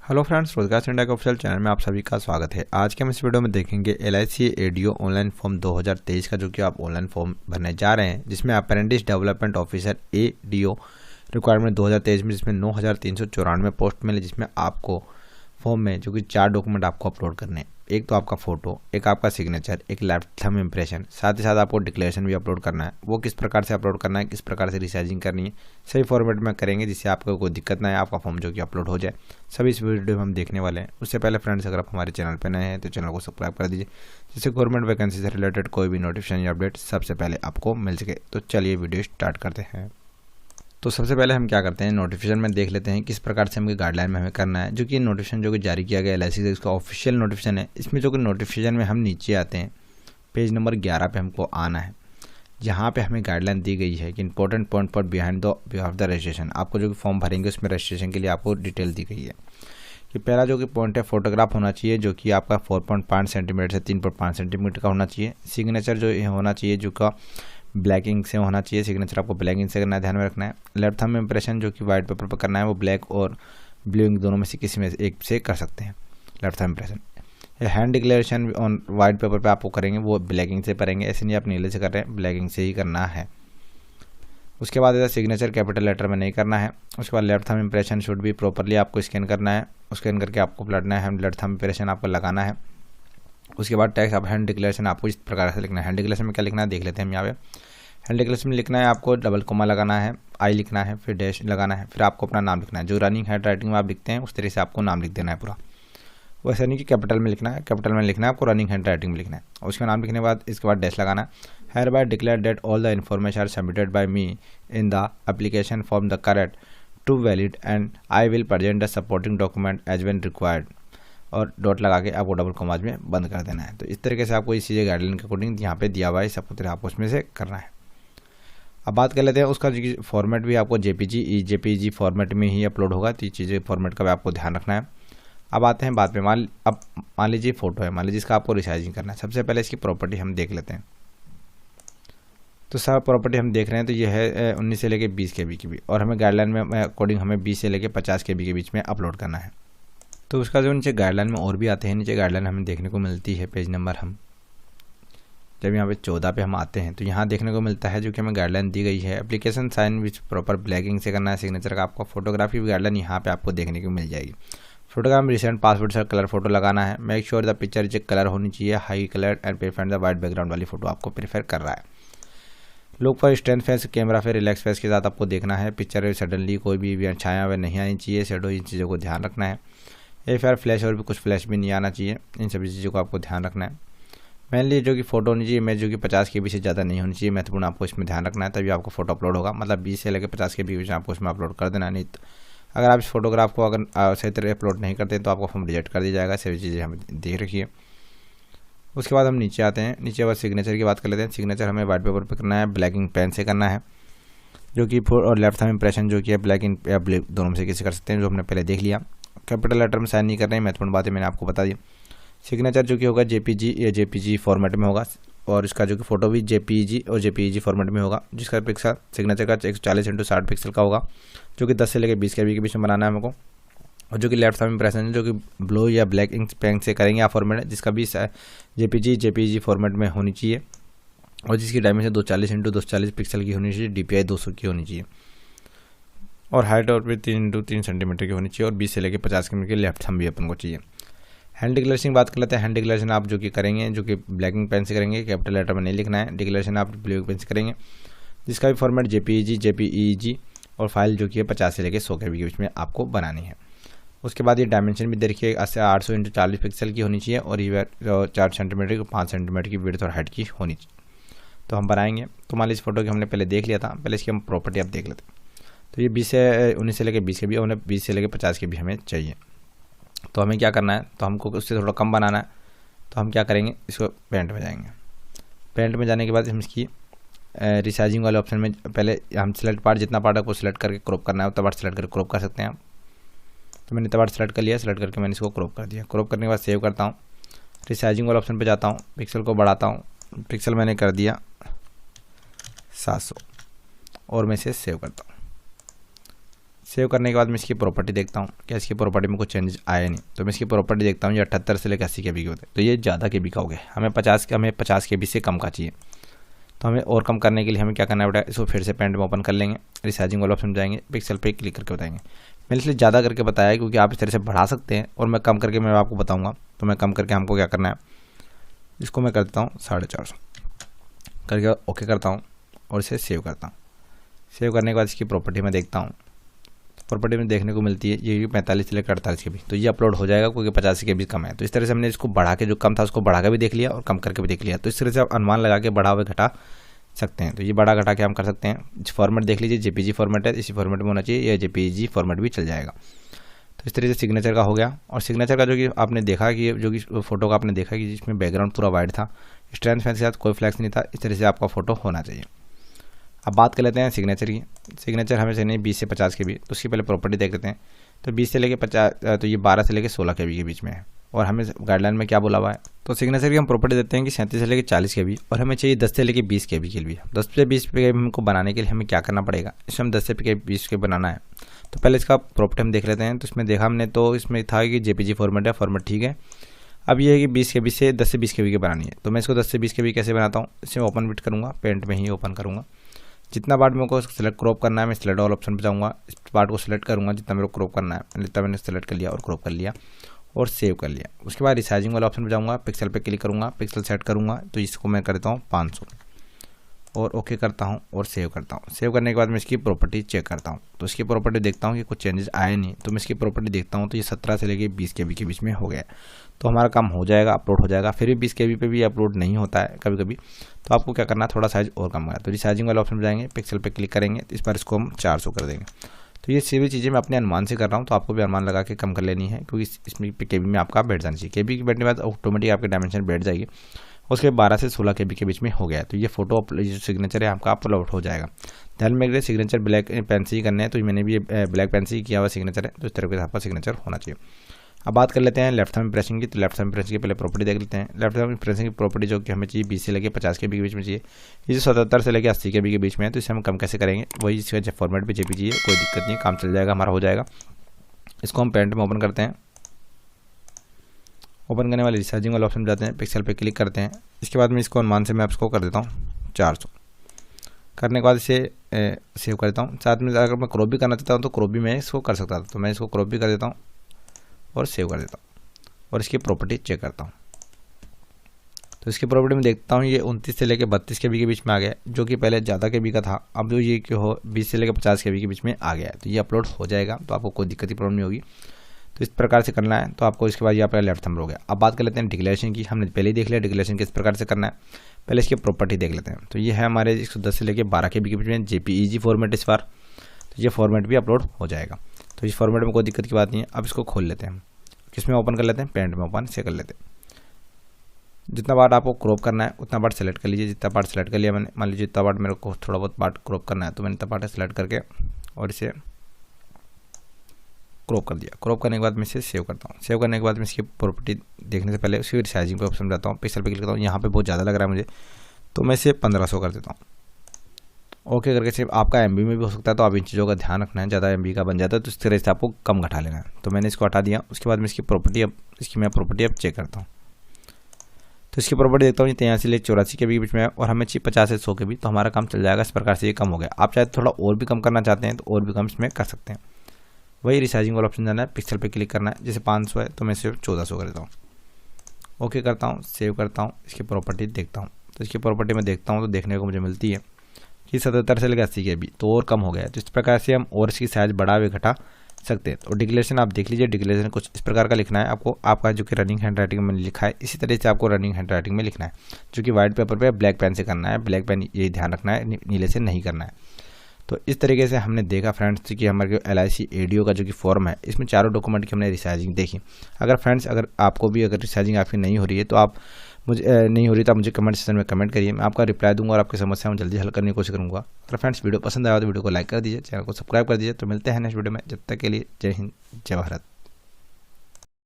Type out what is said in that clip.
Hello friends, रोजगार India के official channel में आप सभी का स्वागत है। आज के हम इस वीडियो में देखेंगे LIC एडीओ ऑनलाइन फॉर्म 2023 का, जो कि आप ऑनलाइन फॉर्म भरने जा रहे हैं, जिसमें apprentice development officer ADO requirement 2023 में, जिसमें 9394 पोस्ट मिले, जिसमें आपको फॉर्म में जो कि 4 डॉक्यूमेंट आपको अपलोड करने हैं। एक तो आपका फोटो, एक आपका सिग्नेचर, एक लेफ्ट थंब इम्प्रेशन, साथ ही साथ आपको डिक्लेरेशन भी अपलोड करना है। वो किस प्रकार से अपलोड करना है, किस प्रकार से रिसाइजिंग करनी है, सही फॉर्मेट में करेंगे जिससे आपको कोई दिक्कत ना आए, आपका फॉर्म जो कि अपलोड हो जाए। सभी इस वीडियो में हम देखने वाले हैं। उससे पहले फ्रेंड्स, अगर आप हमारे चैनल पर नए हैं तो चैनल को सब्सक्राइब कर दीजिए, जिससे गवर्नमेंट वैकेंसी से रिलेटेड कोई भी नोटिफिकेशन या अपडेट सबसे पहले आपको मिल सके। तो चलिए वीडियो स्टार्ट करते हैं। तो सबसे पहले हम क्या करते हैं, नोटिफिकेशन में देख लेते हैं किस प्रकार से हमें गाइडलाइन में हमें करना है। जो कि नोटिफिकेशन जो कि जारी किया गया LIC से, इसका ऑफिशियल नोटिफिकेशन है। इसमें जो कि नोटिफिकेशन में हम नीचे आते हैं, पेज नंबर 11 पे हमको आना है, जहाँ पे हमें गाइडलाइन दी गई है कि important point for behind the registration. आपको जो कि फॉर्म भरेंगे उसमें रजिस्ट्रेशन के लिए आपको डिटेल दी गई है कि पहला जो कि पॉइंट है, फोटोग्राफ होना चाहिए, जो कि आपका 4.5 सेंटीमीटर से 3.5 सेंटीमीटर का होना चाहिए। सिग्नेचर जो होना चाहिए, जो का ब्लैक इंक से होना चाहिए। सिग्नेचर आपको ब्लैक इंक से करना है, ध्यान में रखना है। लेफ्ट थंब इम्प्रेशन जो कि वाइट पेपर पर करना है, वो ब्लैक और ब्लू इंक दोनों में से किसी में एक से कर सकते हैं left thumb impression. Hand declaration on white paper पे आपको करेंगे, वो ब्लैक इंक से करेंगे। ऐसे नहीं आप नीले से कर रहे हैं, ब्लैक इंक से ही करना है। उसके बाद सिग्नेचर कैपिटल लेटर में नहीं करना है। उसके बाद लेफ्ट थंब इम्प्रेशन शुड भी प्रॉपरली आपको स्कैन करना है। स्कैन करके आपको पलटना है, लेफ्ट थंब इम्प्रेशन आपको लगाना है। उसके बाद टेक्स्ट आप हैंड डिक्लेरेशन आपको इस प्रकार से लिखना है। हैंड डिक्लेरेशन में क्या लिखना है देख लेते हैं हम यहाँ पे। हैंड डिक्लेरेशन में लिखना है, आपको डबल कोमा लगाना है, आई लिखना है, फिर डैश लगाना है, फिर आपको अपना नाम लिखना है। जो रनिंग हैंड राइटिंग में आप लिखते हैं उस तरह से आपको नाम लिख देना है पूरा। वैसे नहीं कि कैपिटल में लिखना है, कैपिटल में लिखना है आपको, रनिंग हैंड राइटिंग में लिखना है। उसका नाम लिखने के बाद इसके बाद डैश लगाना है। Hereby declare that all the information are submitted by me in the application form the correct to valid and I will present the supporting document as when required, और डॉट लगा के आपको double commas में बंद कर देना है। तो इस तरीके से आपको इस चीज़ गाइडलाइन के अकॉर्डिंग यहाँ पे दिया हुआ है, सब कुछ आपको उसमें से करना है। अब बात कर लेते हैं उसका फॉर्मेट भी आपको JPG फॉर्मेट में ही अपलोड होगा। तो ये चीज़ें फॉर्मेट का भी आपको ध्यान रखना है। अब आते हैं बात पे। मान लीजिए फोटो है, मान लीजिए इसका आपको रिसाइजिंग करना है। सबसे पहले इसकी प्रॉपर्टी हम देख लेते हैं। तो सब प्रॉपर्टी हम देख रहे हैं, तो ये है 19 से लेकर 20 KB की भी, और हमें गाइडलाइन में अकॉर्डिंग हमें 20 से लेकर 50 KB के बीच में अपलोड करना है। तो उसका जो नीचे गाइडलाइन में और भी आते हैं, नीचे गाइडलाइन हमें देखने को मिलती है पेज नंबर, हम जब यहाँ पे 14 पे हम आते हैं तो यहाँ देखने को मिलता है जो कि हमें गाइडलाइन दी गई है। Application sign which proper black ink से करना है। सिग्नेचर का आपको फोटोग्राफी भी गाइडलाइन यहाँ पे आपको देखने को मिल जाएगी। फोटोग्राफ में रिसेंट पासपोर्ट से कलर फोटो लगाना है। Make sure the picture is colour होनी चाहिए, high colour and prefer the white background वाली फोटो आपको प्रेफर कर रहा है। Look for strength face, camera पे रिलैक्स फेस के साथ आपको देखना है। पिक्चर में सडनली कोई भी छाया वह नहीं आनी चाहिए, शेडो, इन चीज़ों को ध्यान रखना है। फिर फ्लैश और भी कुछ फ्लैश भी नहीं आना चाहिए, इन सभी चीज़ों को आपको ध्यान रखना है। मेनली जो कि फोटो होनी चाहिए, इमेज जो कि 50 KB से ज़्यादा नहीं होनी चाहिए, महत्वपूर्ण आपको इसमें ध्यान रखना है, तभी आपको फोटो अपलोड होगा। मतलब 20 से लेकर 50 KB के बीच में आपको इसमें अपलोड कर देना। नहीं तो अगर आप इस फोटोग्राफ को अगर सही तरह अपलोड नहीं करते तो आपको फॉर्म रिजेक्ट कर दिया जाएगा। सभी चीज़ें हमें देख रखिए। उसके बाद हम नीचे आते हैं। नीचे बाद सिग्नेचर की बात कर लेते हैं। सिग्नेचर हमें वाइट पेपर पर करना है, ब्लैक इंक पेन से करना है, जो कि और लेफ्ट थंब इम्प्रेशन जो कि है ब्लैक इंक या ब्लैक दोनों में से किसी कर सकते हैं, जो हमने पहले देख लिया। कैपिटल लेटर में साइन नहीं कर रहे हैं, महत्वपूर्ण बात है, मैंने आपको बता दी। सिग्नेचर जो कि होगा JPG फॉर्मेट में होगा, और इसका जो कि फोटो भी JPG फॉर्मेट में होगा, जिसका पिक्सल सिग्नेचर का 140x60 पिक्सल का होगा, जो कि 10 से लेकर 20 KB के बीच में बनाना है हमको। और जो कि लेफ्ट थंब इम्प्रेशन है, जो कि ब्लू या ब्लैक इंक पेन से करेंगे आप फॉर्मेट, जिसका भी JPG फॉर्मेट में होनी चाहिए, और जिसकी डायमेंशन 240x240 पिक्सल की होनी चाहिए, DPI 200 की होनी चाहिए, और हाइट और भी 3x3 सेंटीमीटर की होनी चाहिए, और 20 से लेकर 50 KB के लेफ्ट थंब भी अपन को चाहिए। हैंड डिक्लेरेशन की बात कर लेते हैं। हैंड डिक्लेरेशन आप जो कि करेंगे, जो कि ब्लैक इंक पेन से करेंगे, कैपिटल लेटर में नहीं लिखना है। डिक्लेरेशन आप ब्लू इंक पेन से करेंगे, जिसका भी फॉर्मेट JPG और फाइल जो कि 50 से लेकर 100 KB के बीच में आपको बनानी है। उसके बाद ये डायमेंशन भी देखिए, 800x40 पिक्सल की होनी चाहिए, और ये 4 सेंटीमीटर की 5 सेंटीमीटर की विड्थ और हाइट की होनी चाहिए। तो हम बनाएंगे। तो मान लीजिए इस फोटो की हमने पहले देख लिया था, पहले इसकी हम प्रॉपर्टी आप देख लेते हैं। तो ये 19 से लेकर 20 KB, और 20 से लेकर 50 KB हमें चाहिए। तो हमें क्या करना है, तो हमको उससे थोड़ा कम बनाना है। तो हम क्या करेंगे, इसको पेंट में जाएंगे। पेंट में जाने के बाद हम इसकी रिसाइजिंग वाले ऑप्शन में पहले हम सिलेक्ट पार्ट, जितना पार्ट आपको सिलेक्ट करके क्रॉप करना है उतना पार्ट सिलेक्ट करके क्रॉप कर सकते हैं आप। तो मैंने इतना पार्ट सिलेक्ट कर लिया, सिलेक्ट करके मैंने इसको क्रॉप कर दिया। क्रॉप करने के बाद सेव करता हूँ, रिसाइजिंग वाले ऑप्शन पर जाता हूँ, पिक्सल को बढ़ाता हूँ, पिक्सल मैंने कर दिया 700, और मैं इसे सेव करता हूँ। सेव करने के बाद मैं इसकी प्रॉपर्टी देखता हूँ क्या इसकी प्रॉपर्टी में कुछ चेंजेस आए नहीं। तो मैं इसकी प्रॉपर्टी देखता हूँ ये 78 से लेकर 80 KB के होते हैं, तो ये ज़्यादा KB का हो गया। हमें 50 KB से कम का चाहिए। तो हमें और कम करने के लिए हमें क्या करना पड़ेगा, इसको फिर से पेंट में ओपन कर लेंगे, रिसाइजिंग वाला ऑप्शन जाएंगे, पिक्सल पे क्लिक करके बताएंगे। मैंने इसलिए ज़्यादा करके बताया है क्योंकि आप इस तरह से बढ़ा सकते हैं और मैं कम करके मैं आपको बताऊँगा। तो मैं कम करके हमको क्या करना है, इसको मैं कर देता हूँ 450 करके ओके करता हूँ और इसे सेव करता हूँ। सेव करने के बाद इसकी प्रॉपर्टी में देखता हूँ, प्रॉपर्टी में देखने को मिलती है ये 45 से लेकर 48 KB, तो ये अपलोड हो जाएगा क्योंकि 50 KB कम है। तो इस तरह से हमने इसको बढ़ा के, जो कम था उसको बढ़ा के भी देख लिया और कम करके भी देख लिया। तो इस तरह से आप अनुमान लगा के बढ़ा हुआ घटा सकते हैं। तो ये बढ़ा घटा के हम कर सकते हैं। फॉर्मेट देख लीजिए, JPG फॉर्मेट है, इसी फॉर्मेट में होना चाहिए, या JPG फॉर्मेट भी चल जाएगा। तो इस तरह से सिग्नेचर का हो गया। और सिग्नेचर का जो कि आपने देखा कि जो कि फोटो का आपने देखा कि जिसमें बैकग्राउंड पूरा वाइट था, स्ट्रेंथ फैन के साथ कोई फ्लैक्स नहीं था, इस तरह से आपका फोटो होना चाहिए। अब बात कर लेते हैं सिग्नेचर की। सिग्नेचर हमें चाहिए 20 से 50 KB, तो उसकी पहले प्रॉपर्टी देख लेते हैं। तो 20 से लेकर 50, तो ये 12 से लेकर 16 KB के बीच में है। और हमें गाइडलाइन में क्या बोला हुआ है, तो सिग्नेचर की हम प्रॉपर्टी देते हैं कि 37 से लेकर 40 KB, और हमें चाहिए 10 से लेकर 20 KB के लिए। 10 से 20 KB हमको बनाने के लिए हमें क्या करना पड़ेगा, इसमें हम 10 से 20 के बनाना है। तो पहले इसका प्रॉपर्टी हम देख लेते हैं। तो इसमें देखा हमने, तो इसमें था कि JPG फॉर्मेट है, फॉर्मेट ठीक है। अब ये है कि 20 KB से 10 से 20 KB की बनानी है। तो मैं इसको 10 से 20 KB कैसे बनाता हूँ, इसे ओपन बिट करूँगा, पेंट में ही ओपन करूँगा। जितना पार्ट मेरे को सिलेक्ट क्रॉप करना है, मैं सिलेक्ट ऑल ऑप्शन पर जाऊँगा, इस पार्ट को सिलेक्ट करूँगा जितना मेरे को क्रॉप करना है, जितना मैंने सिलेक्ट कर लिया और क्रॉप कर लिया और सेव कर लिया। उसके बाद रिसाइजिंग वाला ऑप्शन पर जाऊँगा, पिक्सल पे क्लिक करूँगा, पिक्सल सेट करूँगा, तो इसको मैं करता हूँ 500 और ओके करता हूँ और सेव करता हूँ। सेव करने के बाद मैं इसकी प्रॉपर्टी चेक करता हूँ। तो इसकी प्रॉपर्टी देखता हूँ कि कुछ चेंजेस आए नहीं। तो मैं इसकी प्रॉपर्टी देखता हूँ, तो ये 17 से लेकर 20 KB के बीच में हो गया। तो हमारा काम हो जाएगा, अपलोड हो जाएगा। फिर भी 20 KB पे भी अपलोड नहीं होता है कभी कभी, तो आपको क्या करना है, थोड़ा साइज और कम है। तो रिसाइजिंग वाला ऑप्शन पर जाएंगे, पिक्सल पे क्लिक करेंगे, इस बार इसको हम 400 कर देंगे। तो ये सभी चीज़ें मैं अपने अनुमान से कर रहा हूँ, तो आपको भी अनुमान लगा के कम कर लेनी है क्योंकि इसमें KB में आपका बैठ जाना चाहिए। KB की बैठने के बाद ऑटोमेटिक आपकी डायमेंशन बैठ जाएगी। उसके 12 से 16 KB के बीच में हो गया। तो ये फोटो जो सिग्नेचर है आपका अपलोड हो जाएगा। ध्यान में रखिए सिग्नेचर ब्लैक पेन से ही करने हैं, तो मैंने भी ब्लैक पेन से ही किया हुआ सिग्नेचर है, तो इस तरह के आपका सिग्नेचर होना चाहिए। अब बात कर लेते हैं लेफ्ट थंब इम्प्रेशन की। तो लेफ्ट थंब इम्प्रेशन की पहले प्रॉपर्टी देख लेते हैं। लेफ्ट थंब इम्प्रेशन की प्रॉपर्टी जो कि हमें चाहिए 20 से लेकर 50 KB के बीच में चाहिए। ये जो 77 से लेकर 80 KB के बीच में है, तो इसे हम कम कैसे करेंगे, वही इसका फॉर्मेट भी JPG है, कोई दिक्कत नहीं, काम चल जाएगा, हमारा हो जाएगा। इसको हम पेंट में ओपन करते हैं। ओपन करने वाले रिसाइजिंग वाले ऑप्शन जाते हैं, पिक्सल पे क्लिक करते हैं। इसके बाद मैं इसको अनुमान से मैं इसको कर देता हूँ 400। करने के बाद इसे सेव कर देता हूँ। साथ में अगर मैं क्रॉप भी करना चाहता हूँ तो क्रॉप भी मैं इसको कर सकता था, तो मैं इसको क्रॉप भी कर देता हूँ और सेव कर देता हूँ और इसकी प्रॉपर्टी चेक करता हूँ। तो इसकी प्रॉपर्टी में देखता हूँ ये 29 से लेकर 32 KB के बीच में आ गया, जो कि पहले ज़्यादा KB का था। अब जो ये क्यों हो 20 से लेकर 50 KB के बीच में आ गया है, तो ये अपलोड हो जाएगा, तो आपको कोई दिक्कत की प्रॉब्लम नहीं होगी। तो इस प्रकार से करना है। तो आपको इसके बाद ये आपका लेफ्ट थंब हो गया। अब बात कर लेते हैं डिक्लेरेशन की। हमने पहले ही देख लिया डिक्लेरेशन किस प्रकार से करना है, पहले इसकी प्रॉपर्टी देख लेते हैं। तो ये है हमारे 110 से लेकर 12 KB के बीच में JPEG फॉर्मेट इस बार, तो ये फॉर्मेट भी अपलोड हो जाएगा। तो इस फॉर्मेट में कोई दिक्कत की बात नहीं है। अब इसको खोल लेते हैं, किस में ओपन कर लेते हैं, पेंट में ओपन से कर लेते हैं। जितना पार्ट आपको क्रॉप करना है उतना पार्ट सेलेक्ट कर लीजिए। जितना पार्ट सेलेक्ट कर लिया मैंने, मान लीजिए जितना पार्ट मेरे को थोड़ा बहुत पार्ट क्रॉप करना है, तो मैंने इतना पार्ट सेलेक्ट करके और इसे क्रॉप कर दिया। क्रॉप करने के बाद मैं इसे सेव करता हूँ। सेव करने के बाद मैं इसकी प्रॉपर्टी देखने से पहले उसकी रिसाइजिंग पे ऑप्शन जाता हूँ, पिक्सल पे क्लिक करता हूँ। यहाँ पे बहुत ज़्यादा लग रहा है मुझे, तो मैं इसे 1500 कर देता हूँ। ओके करके सिर्फ आपका MB में भी हो सकता है, तो आप इन चीज़ों का ध्यान रखना है। ज़्यादा MB का बन जाता है तो इस तरह से आपको कम घटा लेना है। तो मैंने इसको हटा दिया। उसके बाद मैं इसकी प्रॉपर्टी मैं प्रॉपर्टी अब चेक करता हूँ। तो इसकी प्रॉपर्टी देखता हूँ 83 से 84 के बीच में है और हमें चाहिए 50 से 100 के बीच, तो हमारा काम चल जाएगा। इस प्रकार से ये कम हो गया। आप चाहे थोड़ा और भी कम करना चाहते हैं तो और भी कम इसमें कर सकते हैं। वही रिसाइजिंग वाला ऑप्शन जाना है, पिक्सल पे क्लिक करना है। जैसे 500 है तो मैं सिर्फ 1400 कर देता हूँ। ओके करता हूँ, सेव करता हूँ, इसकी प्रॉपर्टी देखता हूँ। तो इसकी प्रॉपर्टी में देखता हूँ तो देखने को मुझे मिलती है कि 77 से लेकर 80 के बीच, तो और कम हो गया है। तो इस प्रकार से हम और इसकी साइज बढ़ा वे घटा सकते हैं। तो डिक्लेरेशन आप देख लीजिए, डिक्लेरेशन कुछ इस प्रकार का लिखना है आपको। आपका जो कि रनिंग हैंड राइटिंग में लिखा है, इसी तरह से आपको रनिंग हैंड राइटिंग में लिखना है, जो कि व्हाइट पेपर पे ब्लैक पेन से करना है। ब्लैक पेन ये ध्यान रखना है, नीले से नहीं करना है। तो इस तरीके से हमने देखा फ्रेंड्स कि हमारे LIC ADO का जो कि फॉर्म है, इसमें चारों डॉक्यूमेंट की हमने रिसाइजिंग देखी। अगर फ्रेंड्स अगर आपको भी अगर रिसाइजिंग आपकी नहीं हो रही है तो आप नहीं हो रही तो आप मुझे कमेंट सेक्शन में कमेंट करिए, मैं आपका रिप्लाई दूंगा और आपकी समस्या में जल्दी हल करने की कोशिश करूंगा। तो फ्रेंड्स वीडियो पसंद आया तो वीडियो को लाइक कर दीजिए, चैनल को सब्सक्राइब कर दीजिए। तो मिलते हैं नेक्स्ट वीडियो में, जब तक के लिए जय हिंद, जय भारत।